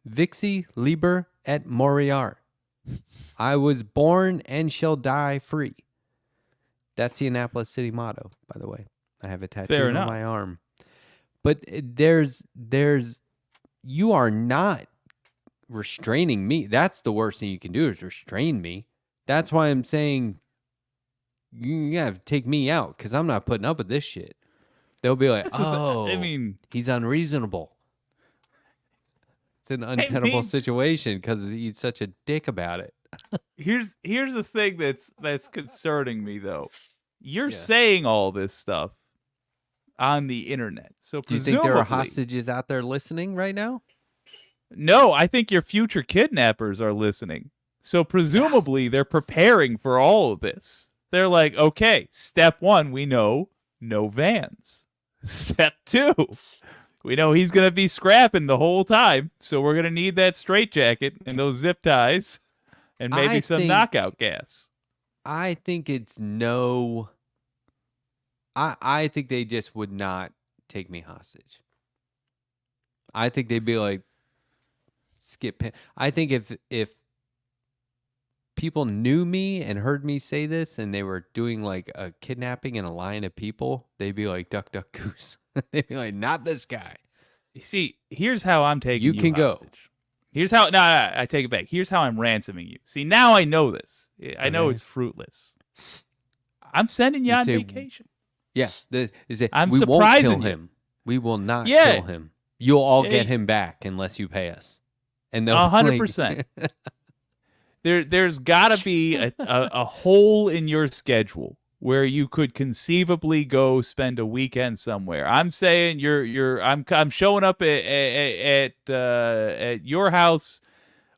Vixi liber et moriar. I was born and shall die free. That's the Annapolis City motto, by the way. I have a tattoo on my arm. But you are not restraining me. That's the worst thing you can do is restrain me. That's why I'm saying you have to take me out because I'm not putting up with this shit. They'll be like, he's unreasonable. It's an untenable situation because he's such a dick about it. Here's the thing that's concerning me though. You're saying all this stuff on the internet. So do you think there are hostages out there listening right now? No, I think your future kidnappers are listening. So presumably they're preparing for all of this. They're like, okay, step 1, we know no vans. Step 2, we know he's going to be scrapping the whole time. So we're going to need that straitjacket and those zip ties and maybe some knockout gas. I think it's no. I think they just would not take me hostage. I think they'd be like, skip. I think if people knew me and heard me say this and they were doing like a kidnapping in a line of people, they'd be like, duck, duck, goose. They'd be like, not this guy. You see, here's how I'm taking you can hostage. Go. Here's how, I take it back. Here's how I'm ransoming you. See, now I know this. I know it's fruitless. I'm sending you on vacation. Yeah. I'm we surprising won't kill him. We will not kill him. You'll all get him back unless you pay us. And 100%. There's got to be a hole in your schedule where you could conceivably go spend a weekend somewhere. I'm saying I'm showing up at your house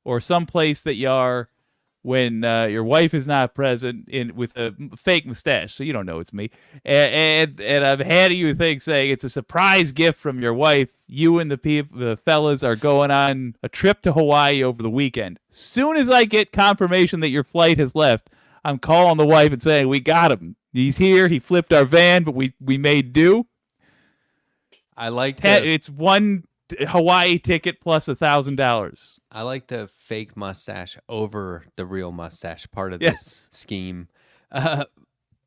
or someplace that you are when your wife is not present with a fake mustache, so you don't know it's me. And I'm handing you a thing saying it's a surprise gift from your wife. You and the fellas are going on a trip to Hawaii over the weekend. Soon as I get confirmation that your flight has left, I'm calling the wife and saying, we got him. He's here. He flipped our van, but we made do. I like it's one Hawaii ticket plus $1,000. I like the fake mustache over the real mustache part of this scheme.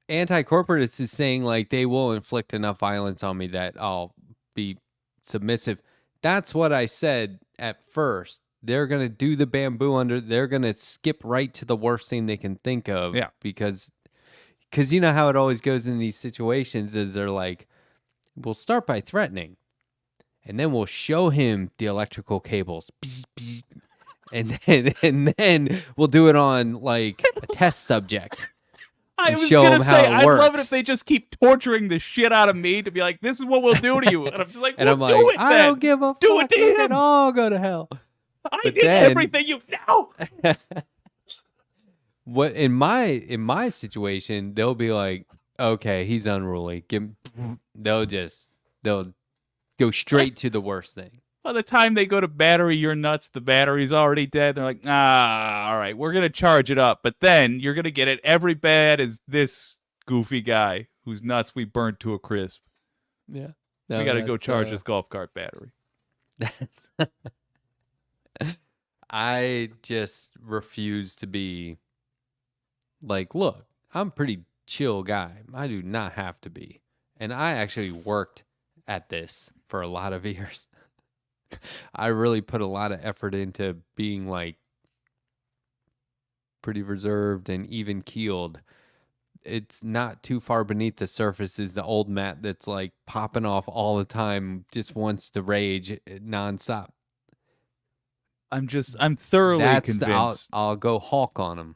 Anti-corporatists is saying like they will inflict enough violence on me that I'll be submissive. That's what I said at first. They're going to do the bamboo under. They're going to skip right to the worst thing they can think of. Yeah. Because you know how it always goes in these situations is they're like, we'll start by threatening. And then we'll show him the electrical cables. And then we'll do it on like a test subject. I was going to say, I'd love it if they just keep torturing the shit out of me to be like, this is what we'll do to you. And I'm just like, and I'm like, do it, I don't give a do fuck. It to him. Can all go to hell. I did everything you know. What in my situation, they'll be like, okay, he's unruly. They'll go straight to the worst thing. By the time they go to battery your nuts, the battery's already dead. They're like, all right, we're going to charge it up. But then you're going to get it every bad as this goofy guy whose nuts we burnt to a crisp. Yeah. We No, got to go that's charge this golf cart battery. I just refuse to be like, look, I'm a pretty chill guy. I do not have to be. And I actually worked at this for a lot of years. I really put a lot of effort into being like pretty reserved and even keeled. It's not too far beneath the surface is the old Matt that's like popping off all the time, just wants to rage nonstop. I'm thoroughly That's the convinced. I'll go Hulk on him.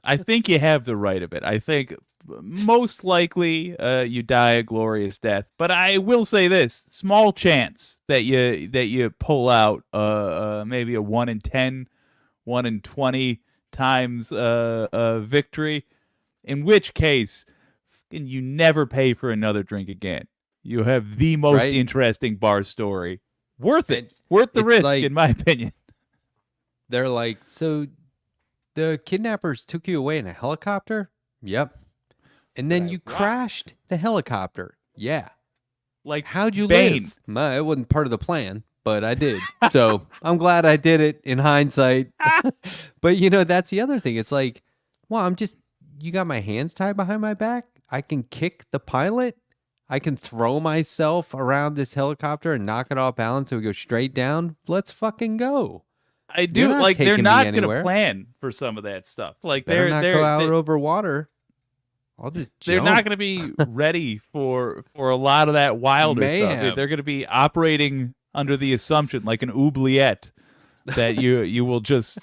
I think you have the right of it. I think most likely you die a glorious death. But I will say this: small chance that you pull out maybe a 1 in 10, 1 in 20 times victory. In which case, you never pay for another drink again. You have the most Right? interesting bar story. Worth it. And Worth the it's risk, like in my opinion. they're like, so the kidnappers took you away in a helicopter? Yep. And then you crashed the helicopter. Yeah. Like How'd you Bane. live? It wasn't part of the plan, but I did. So I'm glad I did it in hindsight. But that's the other thing. It's like, well, you got my hands tied behind my back. I can kick the pilot. I can throw myself around this helicopter and knock it off balance so we go straight down. Let's fucking go. I do. You're not Like they're taking me not going to anywhere. plan for some of that stuff. Like Better not go out they're over water. I'll just they're jump. not going to be ready for a lot of that wilder stuff. Mayhem. They're going to be operating under the assumption, like an oubliette, that you will just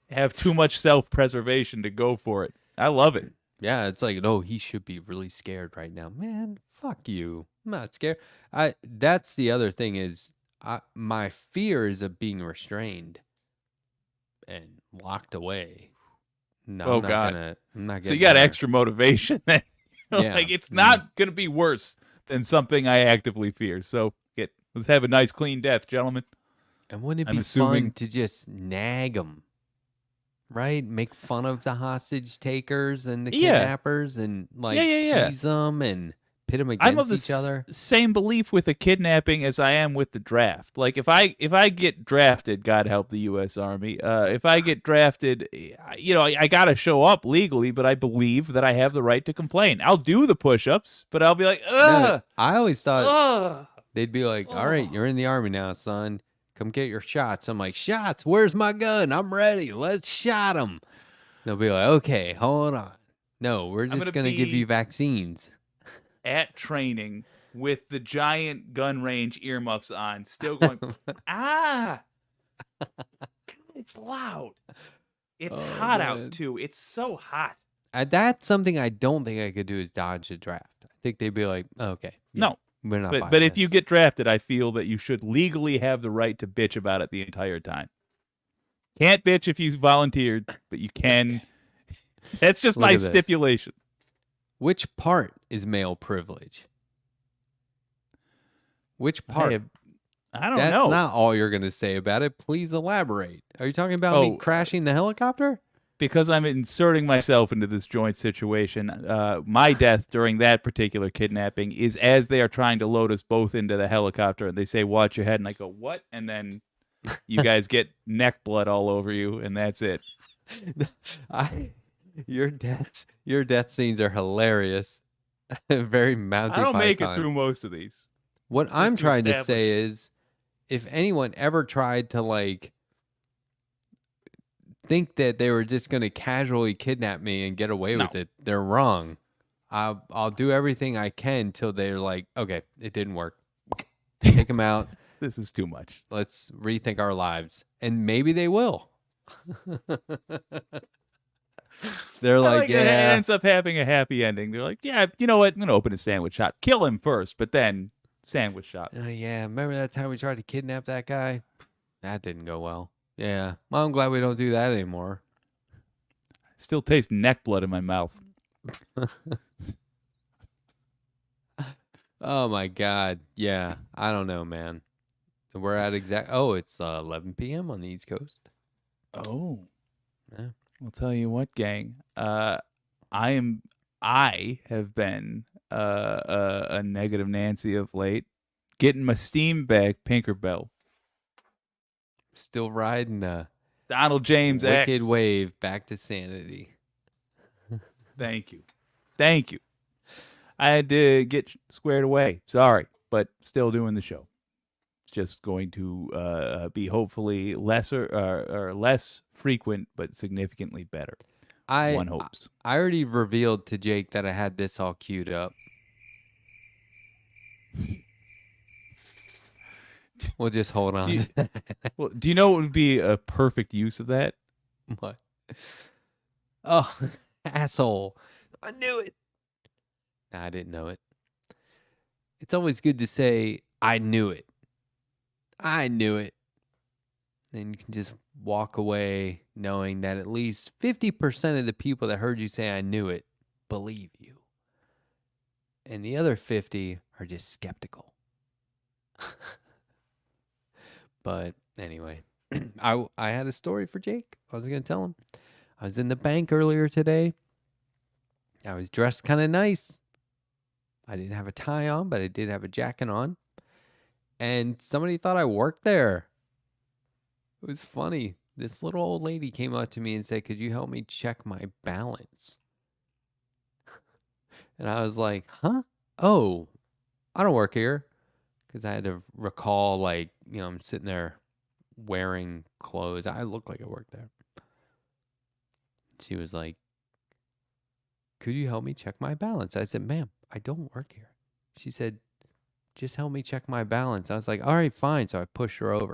have too much self-preservation to go for it. I love it. Yeah, it's like, no, he should be really scared right now. Man, fuck you. I'm not scared. That's the other thing is my fear is of being restrained and locked away. No, Oh, I'm not God. I'm not So you getting got there. extra motivation. Then. Yeah. Like it's not going to be worse than something I actively fear. So let's have a nice clean death, gentlemen. And wouldn't it I'm be assuming- fun to just nag them? Right? Make fun of the hostage takers and the Yeah. kidnappers and like Yeah. tease them and pit them I'm of against the each other. same belief with the kidnapping as I am with the draft. Like if I get drafted, God help the U.S. Army. If I get drafted, I got to show up legally, but I believe that I have the right to complain. I'll do the push-ups, but I'll be like, No, ugh, I always thought ugh. they'd be like, all right, you're in the army now, son. Come get your shots. I'm like, shots? Where's my gun? I'm ready. Let's shot them. They'll be like, okay, hold on. No, we're just gonna going to give be- you vaccines. At training with the giant gun range earmuffs on, still going, ah, it's loud. It's Oh, hot man. out too. It's so hot. That's something I don't think I could do is dodge a draft. I think they'd be like, okay. Yeah, No, we're not buying but if you this." get drafted, I feel that you should legally have the right to bitch about it the entire time. Can't bitch if you volunteered, but you can. That's just Look my at this. stipulation. Which part is male privilege? Which part? I don't That's know. not all you're going to say about it. Please elaborate. Are you talking about me crashing the helicopter? Because I'm inserting myself into this joint situation, my death during that particular kidnapping is as they are trying to load us both into the helicopter, and they say, "Watch your head," and I go, "What?" And then you guys get neck blood all over you, and that's it. Your death scenes are hilarious. Very Monty I don't make it Python. through most of these. What It's I'm just to trying to establish. say is, if anyone ever tried to like think that they were just going to casually kidnap me and get away with No. it, they're wrong. I'll do everything I can till they're like, okay, it didn't work. Take them out. This is too much. Let's rethink our lives, and maybe they will. They're like, It yeah. ends up having a happy ending. They're like, yeah, you know what? I'm gonna open a sandwich shop, kill him first, but then sandwich shop. Yeah, remember that time we tried to kidnap that guy? That didn't go well. Yeah, well, I'm glad we don't do that anymore. Still taste neck blood in my mouth. Oh my God. Yeah, I don't know, man. We're at it's 11 p.m. on the East Coast. Oh, Yeah. I'll tell you what, gang. I have been a negative Nancy of late. Getting my steam back, Pinkerbell. Still riding the Donald James wicked X. wave back to sanity. Thank you. Thank you. I had to get squared away. Sorry, but still doing the show. It's just going to be hopefully lesser or less frequent, but significantly better. One hopes. I already revealed to Jake that I had this all queued up. We'll just hold on. Do you know what would be a perfect use of that? What? Oh, asshole. I knew it. Nah, I didn't know it. It's always good to say, I knew it. I knew it. Then you can just walk away knowing that at least 50% of the people that heard you say, I knew it, believe you. And the other 50 are just skeptical. But anyway, I had a story for Jake. I was going to tell him. I was in the bank earlier today. I was dressed kind of nice. I didn't have a tie on, but I did have a jacket on. And somebody thought I worked there. It was funny. This little old lady came up to me and said, could you help me check my balance? And I was like, huh? Oh, I don't work here. Because I had to recall, like, you know, I'm sitting there wearing clothes. I look like I work there. She was like, could you help me check my balance? I said, ma'am, I don't work here. She said, just help me check my balance. I was like, all right, fine. So I pushed her over.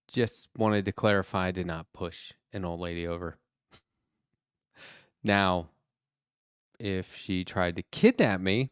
Just wanted to clarify, I did not push an old lady over. Now, if she tried to kidnap me,